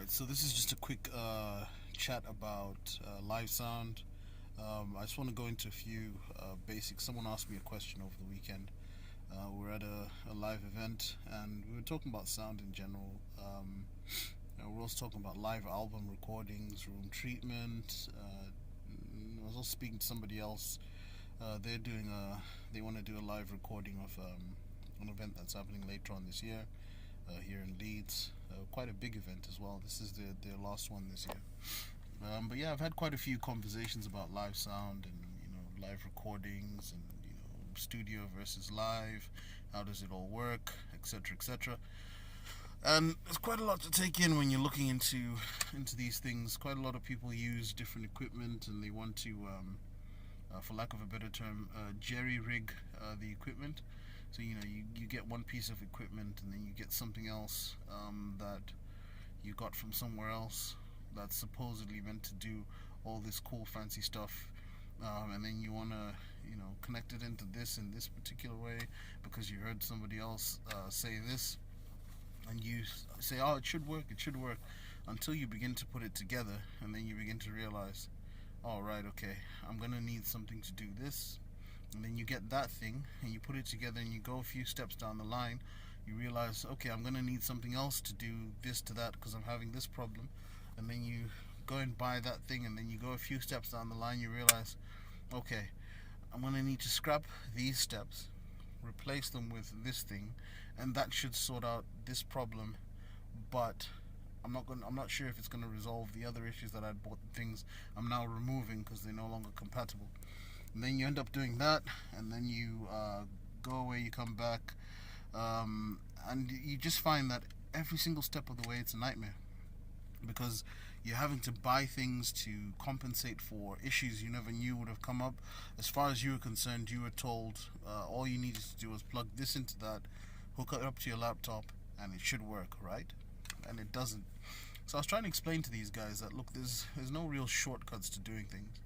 Alright, so this is just a quick chat about live sound. I just want to go into a few basics. Someone asked me a question over the weekend. We're at a live event and we were talking about sound in general. We're also talking about live album recordings, room treatment. I was also speaking to somebody else. They want to do a live recording of an event that's happening later on this year here in Leeds. Quite a big event as well. This is their last one this year. But yeah, I've had quite a few conversations about live sound and live recordings and studio versus live. How does it all work, etc., etc. And there's quite a lot to take in when you're looking into these things. Quite a lot of people use different equipment and they want to, for lack of a better term, jerry rig the equipment. So you get one piece of equipment and then you get something else that you got from somewhere else that's supposedly meant to do all this cool fancy stuff, and then you want to connect it into this in this particular way because you heard somebody else say this, and you say, oh, it should work, until you begin to put it together, and then you begin to realize, oh right, okay, I'm gonna need something to do this. And then you get that thing and you put it together and you go a few steps down the line, you realize, okay, I'm going to need something else to do this to that because I'm having this problem. And then you go and buy that thing, and then you go a few steps down the line, you realize, okay, I'm going to need to scrap these steps, replace them with this thing, and that should sort out this problem. But I'm not sure if it's going to resolve the other issues that I'd bought, things I'm now removing because they're no longer compatible. And then you end up doing that, and then you go away, you come back, and you just find that every single step of the way it's a nightmare because you're having to buy things to compensate for issues you never knew would have come up. As far as you were concerned, you were told all you needed to do was plug this into that, hook it up to your laptop, and it should work, right? And it doesn't. So I was trying to explain to these guys that, look, there's no real shortcuts to doing things.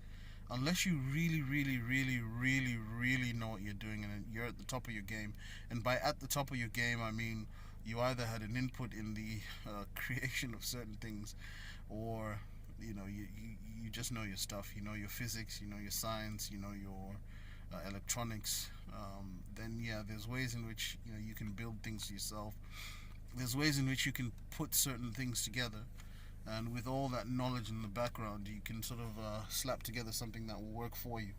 Unless you really, really, really, really, really know what you're doing and you're at the top of your game. And by at the top of your game, I mean you either had an input in the creation of certain things, or you just know your stuff. You know your physics, you know your science, you know your electronics. Then yeah, there's ways in which you can build things yourself. There's ways in which you can put certain things together. And with all that knowledge in the background, you can sort of slap together something that will work for you.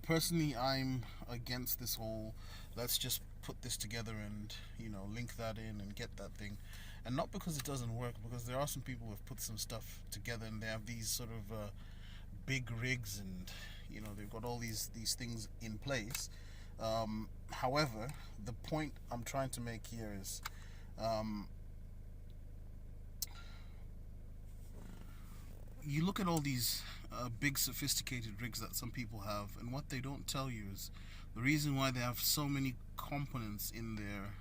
Personally, I'm against this whole let's just put this together and link that in and get that thing. And not because it doesn't work, because there are some people who have put some stuff together and they have these sort of big rigs, and they've got all these things in place. However, the point I'm trying to make here is you look at all these big sophisticated rigs that some people have, and what they don't tell you is the reason why they have so many components in their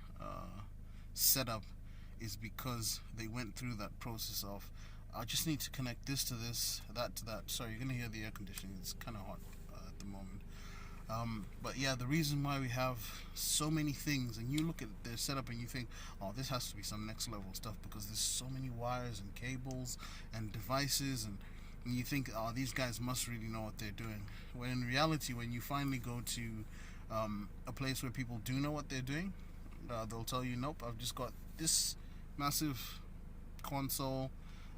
setup is because they went through that process of, I just need to connect this to this, that to that. Sorry, you're going to hear the air conditioning, it's kind of hot at the moment. But yeah, the reason why we have so many things, and you look at their setup and you think, oh, this has to be some next level stuff because there's so many wires and cables and devices, and you think, oh, these guys must really know what they're doing. When in reality, when you finally go to a place where people do know what they're doing, they'll tell you, nope, I've just got this massive console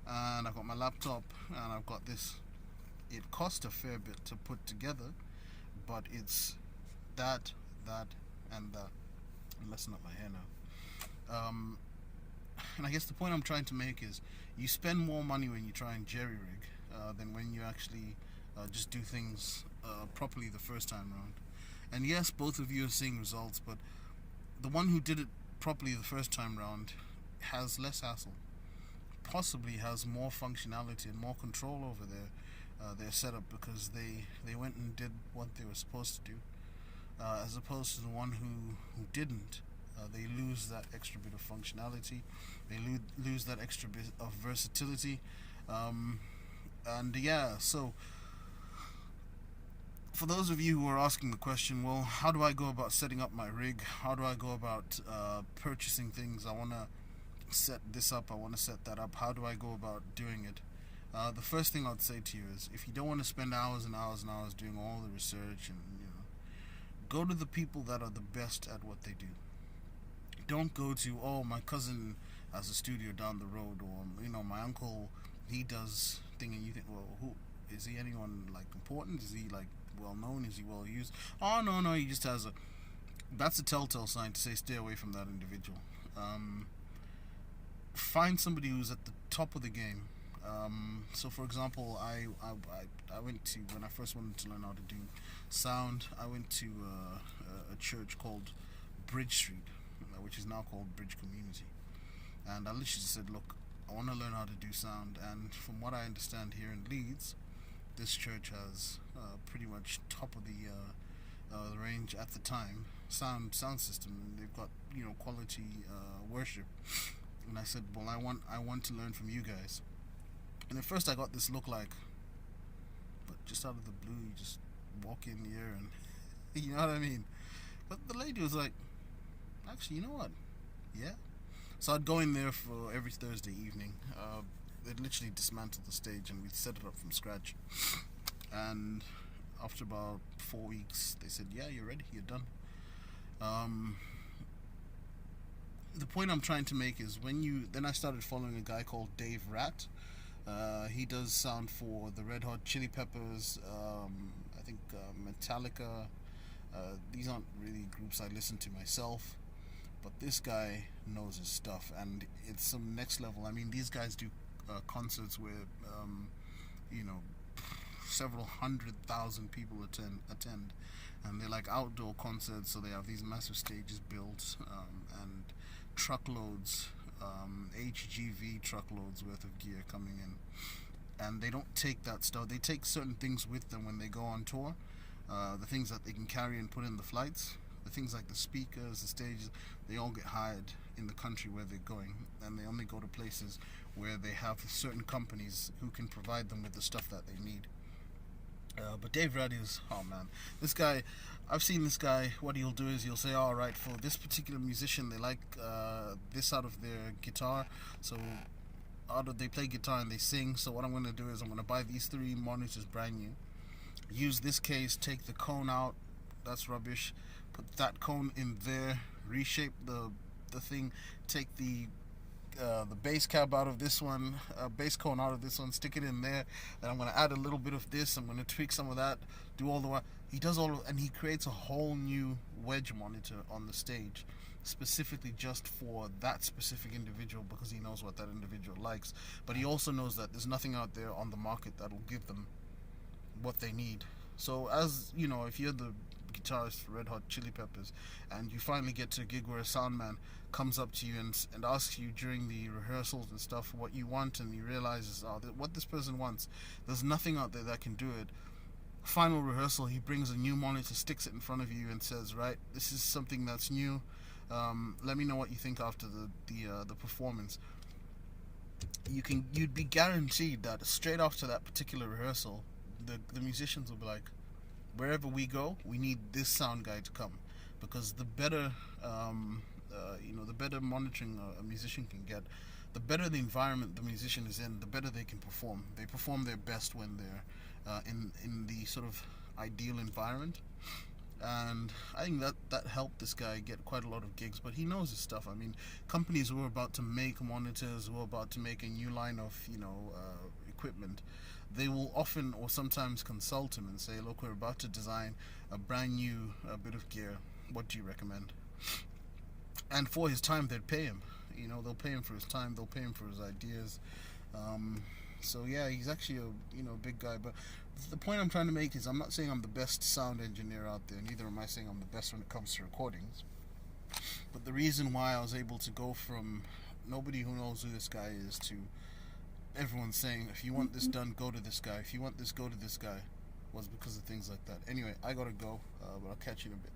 and I've got my laptop and I've got this. It cost a fair bit to put together, but it's that, and that. I'm messing up my hair now. And I guess the point I'm trying to make is you spend more money when you try and jerry rig than when you actually just do things properly the first time around. And yes, both of you are seeing results, but the one who did it properly the first time around has less hassle, possibly has more functionality and more control over their setup because they went and did what they were supposed to do, as opposed to the one who didn't. They lose that extra bit of functionality, they lose that extra bit of versatility, and yeah, so for those of you who are asking the question, well, how do I go about setting up my rig? How do I go about purchasing things? I want to set this up, I want to set that up. How do I go about doing it? The first thing I'd say to you is, if you don't want to spend hours and hours and hours doing all the research, and go to the people that are the best at what they do. Don't go to, oh, my cousin has a studio down the road, or my uncle, he does thing, and you think, well, who is he? Anyone like important? Is he like well known? Is he well used? Oh, no, he just has a. That's a telltale sign to say stay away from that individual. Find somebody who's at the top of the game. So, for example, I went to, when I first wanted to learn how to do sound, I went to a church called Bridge Street, which is now called Bridge Community. And I literally just said, look, I want to learn how to do sound. And from what I understand here in Leeds, this church has pretty much top of the range at the time sound system, and they've got quality worship. And I said, well, I want to learn from you guys. And at first I got this look like, but just out of the blue, you just walk in here and you know what I mean. But the lady was like, actually, you know what? Yeah. So I'd go in there for every Thursday evening. They'd literally dismantle the stage and we'd set it up from scratch. And after about 4 weeks, they said, yeah, you're ready, you're done. The point I'm trying to make is then I started following a guy called Dave Rat. He does sound for the Red Hot Chili Peppers, I think Metallica. These aren't really groups I listen to myself, but this guy knows his stuff, and it's some next level. I mean, these guys do concerts where several 100,000 people attend, and they're like outdoor concerts, so they have these massive stages built, and truckloads, HGV truckloads worth of gear coming in. And they don't take that stuff, they take certain things with them when they go on tour, the things that they can carry and put in the flights, the things like the speakers, the stages, they all get hired in the country where they're going, and they only go to places where they have certain companies who can provide them with the stuff that they need. But Dave Raddy is, oh man, this guy, I've seen this guy, what he'll do is he'll say, all right, for this particular musician, they like this out of their guitar, so they play guitar and they sing, so what I'm going to do is I'm going to buy these 3 monitors brand new, use this case, take the cone out, that's rubbish, put that cone in there, reshape the thing, take the bass cab out of this one, bass cone out of this one, stick it in there, and I'm going to add a little bit of this, I'm going to tweak some of that, do all the way. He does all, and he creates a whole new wedge monitor on the stage, specifically just for that specific individual, because he knows what that individual likes. But he also knows that there's nothing out there on the market that will give them what they need. So as you know, if you're the guitarist for Red Hot Chili Peppers and you finally get to a gig where a sound man comes up to you and asks you during the rehearsals and stuff what you want, and he realizes what this person wants, there's nothing out there that can do it. Final rehearsal, he brings a new monitor, sticks it in front of you and says, right, this is something that's new, let me know what you think after the performance. You'd be guaranteed that straight after that particular rehearsal, the musicians will be like, wherever we go, we need this sound guy to come, because the better the better monitoring a musician can get, the better the environment the musician is in, the better they can perform. They perform their best when they're in the sort of ideal environment, and I think that helped this guy get quite a lot of gigs. But he knows his stuff. I mean, companies who are about to make monitors, who are about to make a new line of equipment, they will often or sometimes consult him and say, look, we're about to design a brand new bit of gear, what do you recommend? And for his time, they'd pay him. They'll pay him for his time, they'll pay him for his ideas. So yeah, he's actually a big guy. But the point I'm trying to make is, I'm not saying I'm the best sound engineer out there, neither am I saying I'm the best when it comes to recordings. But the reason why I was able to go from nobody who knows who this guy is to everyone saying, if you want this done, go to this guy, if you want this, go to this guy, was because of things like that. Anyway, I gotta go, but I'll catch you in a bit.